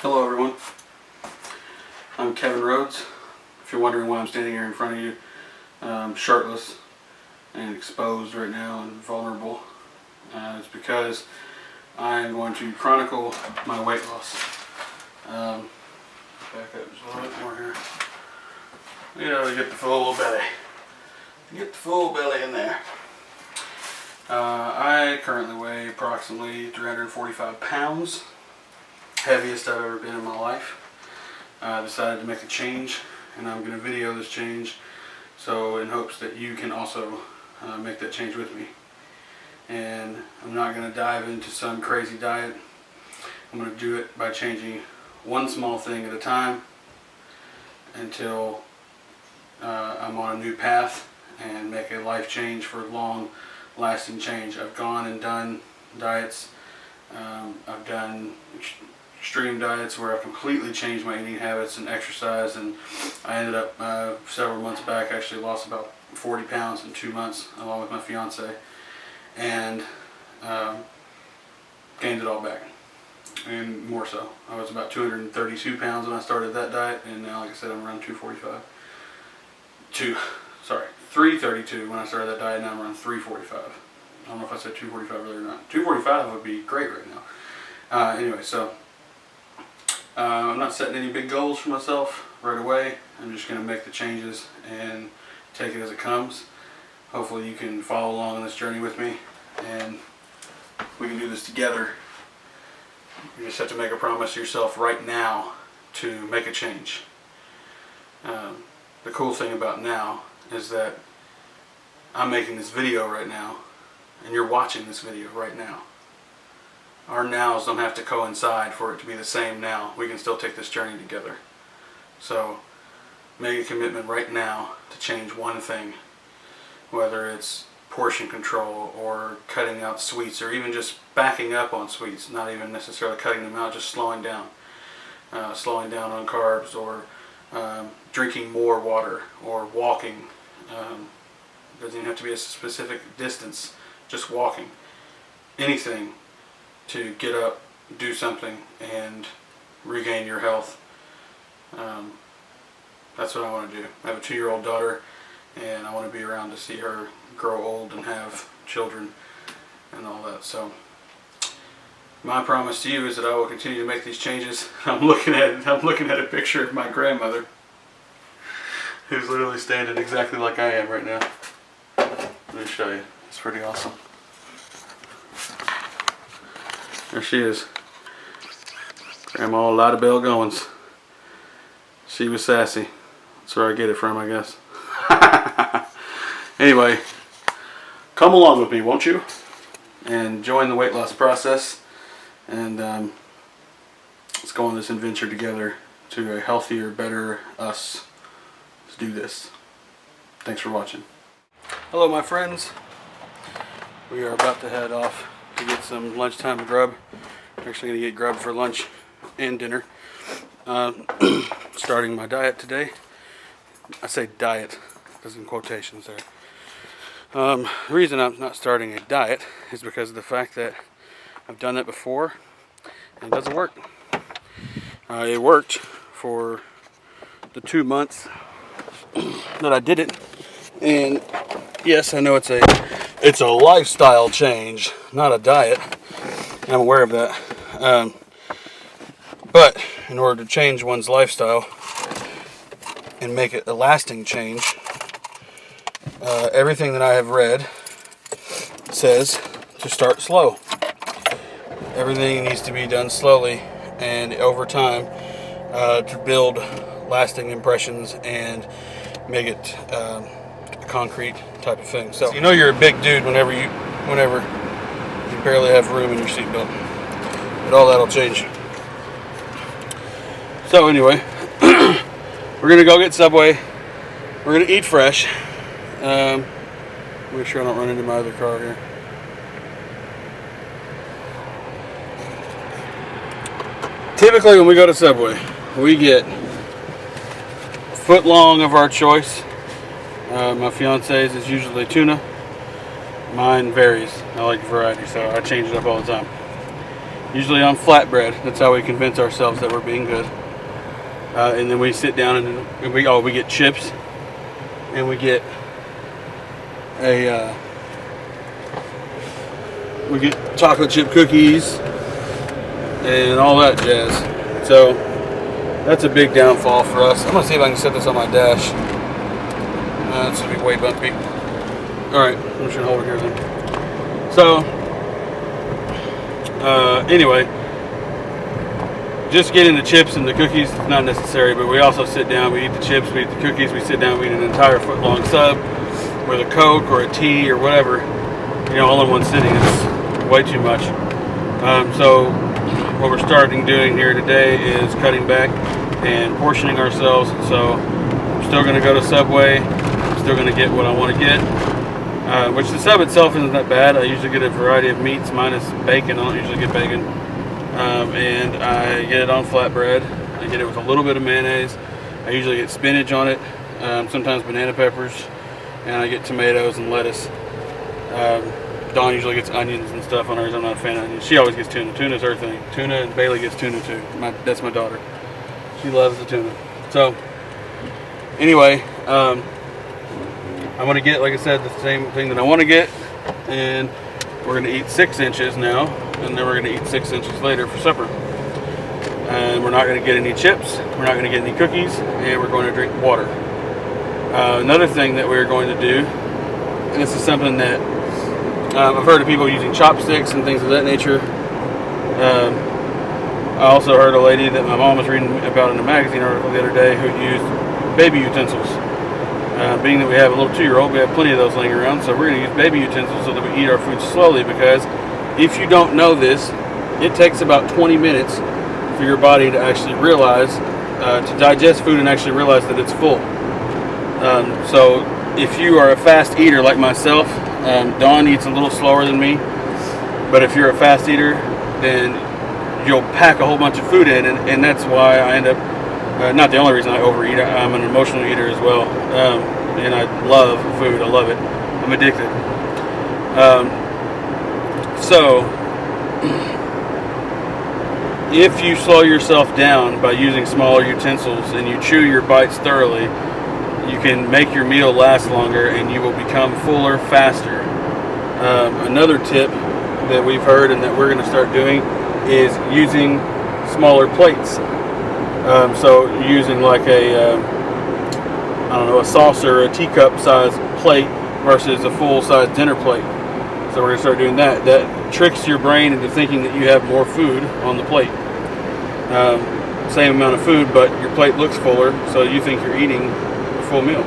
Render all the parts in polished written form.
Hello everyone, I'm Kevin Rhodes. If you're wondering why I'm standing here in front of you, shirtless and exposed right now and vulnerable, it's because I'm going to chronicle my weight loss. Back up just a little bit more here. You know, to get the full belly. Get the full belly in there. I currently weigh approximately 345 pounds. Heaviest I've ever been in my life. I decided to make a change, and I'm going to video this change, so in hopes that you can also make that change with me. And I'm not going to dive into some crazy diet. I'm going to do it by changing one small thing at a time until I'm on a new path and make a life change for long lasting change. I've gone and done diets. I've done extreme diets where I've completely changed my eating habits and exercise, and I ended up several months back actually lost about 40 pounds in 2 months along with my fiance, and gained it all back and more so. I was about 232 pounds when I started that diet, and now, like I said, I'm around 332 when I started that diet. Now I'm around 345. I don't know if I said 245 earlier or not. 245 would be great right now. Anyway, so I'm not setting any big goals for myself right away. I'm just going to make the changes and take it as it comes. Hopefully you can follow along on this journey with me, and we can do this together. You just have to make a promise to yourself right now to make a change. The cool thing about now is that I'm making this video right now, and you're watching this video right now. Our nows don't have to coincide for it to be the same now. We can still take this journey together. So make a commitment right now to change one thing, whether it's portion control or cutting out sweets, or even just backing up on sweets, not even necessarily cutting them out, just slowing down on carbs, or drinking more water, or walking. Doesn't even have to be a specific distance, just walking. Anything to get up, do something, and regain your health. That's what I want to do. I have a 2-year-old daughter, and I want to be around to see her grow old and have children and all that. So my promise to you is that I will continue to make these changes. I'm looking at a picture of my grandmother, who's literally standing exactly like I am right now. Let me show you. It's pretty awesome. There she is. Grandma Lotta Bell Goins. She was sassy. That's where I get it from, I guess. Anyway, come along with me, won't you? And join the weight loss process. And let's go on this adventure together to a healthier, better us. Let's do this. Thanks for watching. Hello, my friends. We are about to head off to get some lunchtime grub. We're actually going to get grub for lunch and dinner. Starting my diet today. I say diet because in quotations there. The reason I'm not starting a diet is because of the fact that I've done that before and it doesn't work. It worked for the 2 months that I did it, and yes, I know it's a lifestyle change, not a diet. I'm aware of that. But in order to change one's lifestyle and make it a lasting change, everything that I have read says to start slow. Everything needs to be done slowly and over time to build lasting impressions and make it a concrete type of thing. So you know you're a big dude whenever you barely have room in your seatbelt. But all that'll change. So anyway, we're gonna go get Subway. We're gonna eat fresh. Make sure I don't run into my other car here. Typically when we go to Subway, we get a foot long of our choice. My fiance's is usually tuna. Mine varies. I like variety, so I change it up all the time. usually on flatbread. That's how we convince ourselves that we're being good. And then we sit down and we get chips, and we get we get chocolate chip cookies and all that jazz. So that's a big downfall for us. I'm gonna see if I can set this on my dash. This will be way bumpy. All right, I'm just gonna hold it here then. So anyway, just getting the chips and the cookies is not necessary, but we also sit down, we eat the chips, we eat the cookies, we sit down, we eat an entire foot-long sub with a Coke or a tea or whatever, all in one sitting. It's way too much. So what we're starting doing here today is cutting back and portioning ourselves. So I'm still going to go to Subway. I'm still going to get what I want to get, which the sub itself isn't that bad. I usually get a variety of meats minus bacon. I don't usually get bacon. And I get it on flatbread. I get it with a little bit of mayonnaise. I usually get spinach on it, sometimes banana peppers, and I get tomatoes and lettuce. Dawn usually gets onions and stuff on hers. I'm not a fan of onions. She always gets tuna. Tuna's her thing. Tuna, and Bailey gets tuna too. That's my daughter. She loves the tuna. So anyway, I'm going to get, like I said, the same thing that I want to get, and we're going to eat 6 inches now, and then we're going to eat 6 inches later for supper. And we're not going to get any chips, we're not going to get any cookies, and we're going to drink water. Another thing that we're going to do, and this is something that I've heard of people using chopsticks and things of that nature. I also heard a lady that my mom was reading about in a magazine article the other day who used baby utensils. Being that we have a little 2-year-old, we have plenty of those laying around, so we're going to use baby utensils so that we eat our food slowly, because if you don't know this, it takes about 20 minutes for your body to actually realize, to digest food and actually realize that it's full. So if you are a fast eater like myself, Dawn eats a little slower than me, but if you're a fast eater, then you'll pack a whole bunch of food in, and that's why I end up, not the only reason I overeat, I'm an emotional eater as well, and I love food, I love it, I'm addicted. So if you slow yourself down by using smaller utensils and you chew your bites thoroughly, you can make your meal last longer and you will become fuller faster. Another tip that we've heard and that we're going to start doing is using smaller plates. So using like a saucer or a teacup size plate versus a full size dinner plate. So we're going to start doing that. That tricks your brain into thinking that you have more food on the plate. Same amount of food, but your plate looks fuller, so you think you're eating a full meal.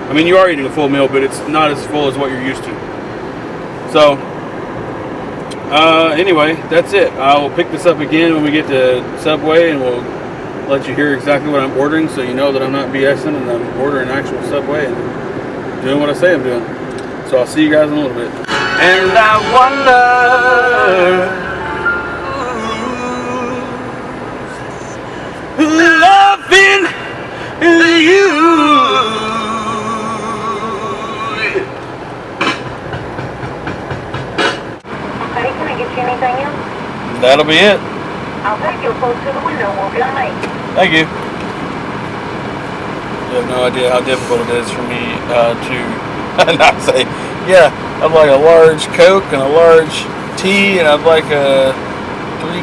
I mean, you are eating a full meal, but it's not as full as what you're used to. So anyway, that's it. I'll pick this up again when we get to Subway, and we'll let you hear exactly what I'm ordering, so you know that I'm not BSing and I'm ordering actual Subway and doing what I say I'm doing. So I'll see you guys in a little bit. And I wonder, loving you. Honey, can I get you anything else? That'll be it. I'll take you close to the window. We'll be all right. Thank you. You have no idea how difficult it is for me to not say, yeah, I'd like a large Coke and a large tea, and I'd like 3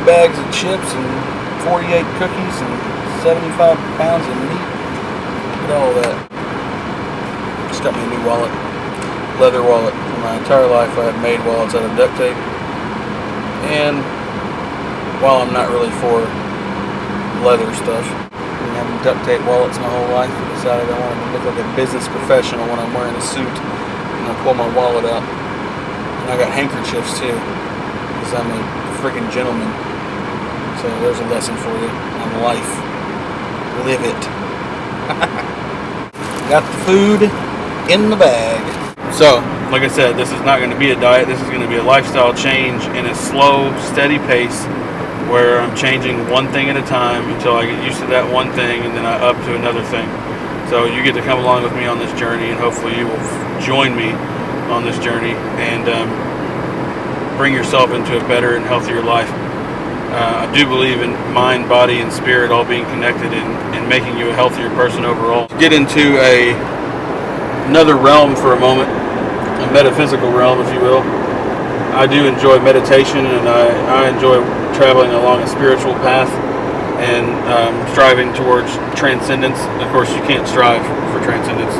bags of chips and 48 cookies and 75 pounds of meat. Look at all that. Just got me a new wallet. Leather wallet. For my entire life I have made wallets out of duct tape. And while I'm not really for leather stuff, I've been having duct tape wallets my whole life, I decided I wanted to look like a business professional when I'm wearing a suit. And I pull my wallet out. And I got handkerchiefs too, because I'm a freaking gentleman. So there's a lesson for you on life. Live it. Got the food in the bag. So, like I said, this is not going to be a diet. This is going to be a lifestyle change in a slow, steady pace, where I'm changing one thing at a time until I get used to that one thing, and then I up to another thing. So you get to come along with me on this journey, and hopefully you will join me on this journey and bring yourself into a better and healthier life. I do believe in mind, body, and spirit all being connected and making you a healthier person overall. Get into another realm for a moment, a metaphysical realm, if you will. I do enjoy meditation, and I enjoy traveling along a spiritual path and striving towards transcendence. Of course, you can't strive for transcendence.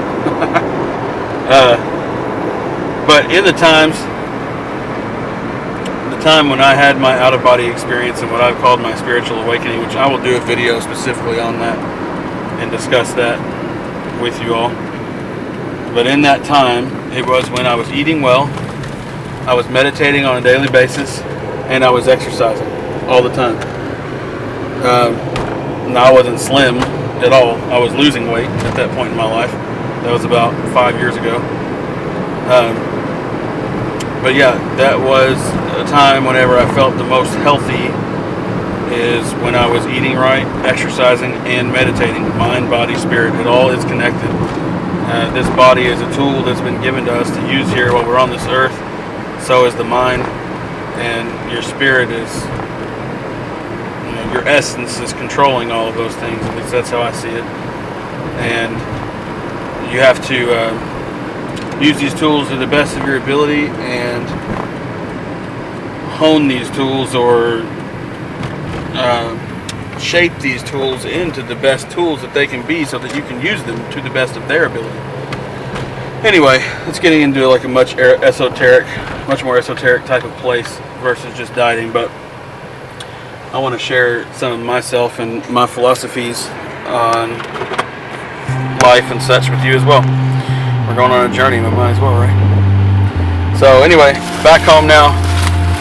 But in the time when I had my out-of-body experience and what I've called my spiritual awakening, which I will do a video specifically on that and discuss that with you all. But in that time, it was when I was eating well, I was meditating on a daily basis, and I was exercising all the time. Now, I wasn't slim at all. I was losing weight at that point in my life. That was about 5 years ago. But yeah, that was a time whenever I felt the most healthy is when I was eating right, exercising, and meditating. Mind, body, spirit, it all is connected. This body is a tool that's been given to us to use here while we're on this earth. So is the mind, and your spirit is, your essence is controlling all of those things. At least that's how I see it. And you have to use these tools to the best of your ability and hone these tools, or shape these tools into the best tools that they can be, so that you can use them to the best of their ability. Anyway, it's getting into like a much more esoteric type of place versus just dieting, but I want to share some of myself and my philosophies on life and such with you as well. We're going on a journey, but might as well, right? So anyway, back home now,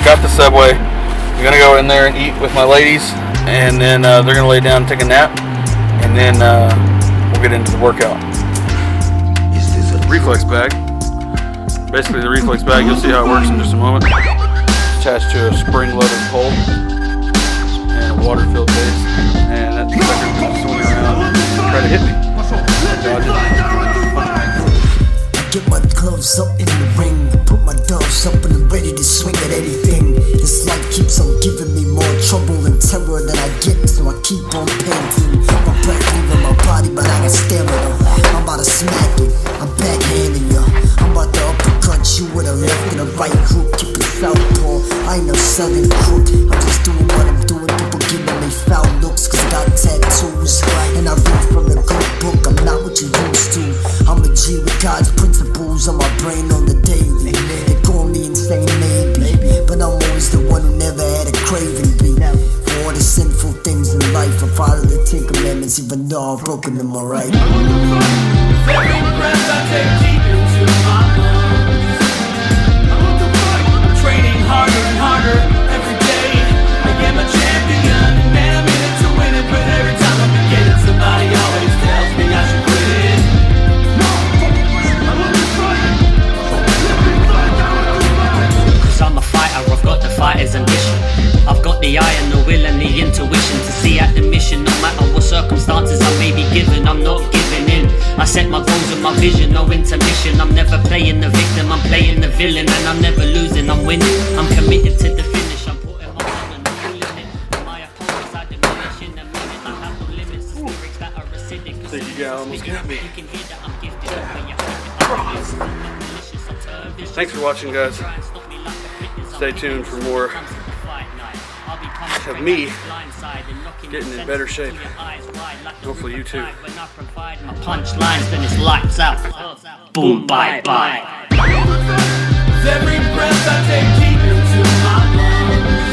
got the Subway. I'm gonna go in there and eat with my ladies, and then they're gonna lay down and take a nap, and then we'll get into the workout. Reflex bag. Basically the reflex bag, you'll see how it works in just a moment. It's attached to a spring-loaded pole and a water-filled base, and that sucker can swing around and try to hit me. Dodge it. Get my gloves up in the ring, put my doves up and I'm ready to swing at anything. This life keeps on giving me more trouble and terror than I get, so I keep on painting. My breath leaving my body, but I got stamina. I'm about to smack it, I'm backhanding ya. I'm about to uppercut you with a left and a right hook. Keep it southpaw, I ain't no southern crook. I'm just doing what I'm doing, people giving me foul looks, cause I got tattoos. And I read from the good book, I'm not what you used to. I'm a G with God's principles on my brain on the daily. They call me insane maybe, but I'm always the one who never had a craving beat. For all the sinful things in life, I follow the 10 commandments even though I've broken them, alright. Every breath I take deep into my lungs, I'm training harder and harder every day. I am a champion, and man, I'm in it to win it. But every time I begin it, somebody always tells me I should quit it. Cause I'm a fighter, I've got the fighter's ambition. I've got the eye and the will and the intuition to see out the mission. No matter what circumstances I may be given, I'm not giving in. I set my goals and my vision, no intermission. I'm never playing the victim, I'm playing the villain. And I'm never losing, I'm winning. I'm committed to the finish, I'm putting my all on the limit. My opponents are diminishing a minute. I have no limits, the lyrics that are acidic. I think you guys almost got me. You can hear that I'm gifted when you Thanks for watching, guys. Stay tuned for more of me getting in better shape. Hopefully you too. My punchlines, then it's lights out. Boom, bye, bye. Every breath I take deep into my lungs,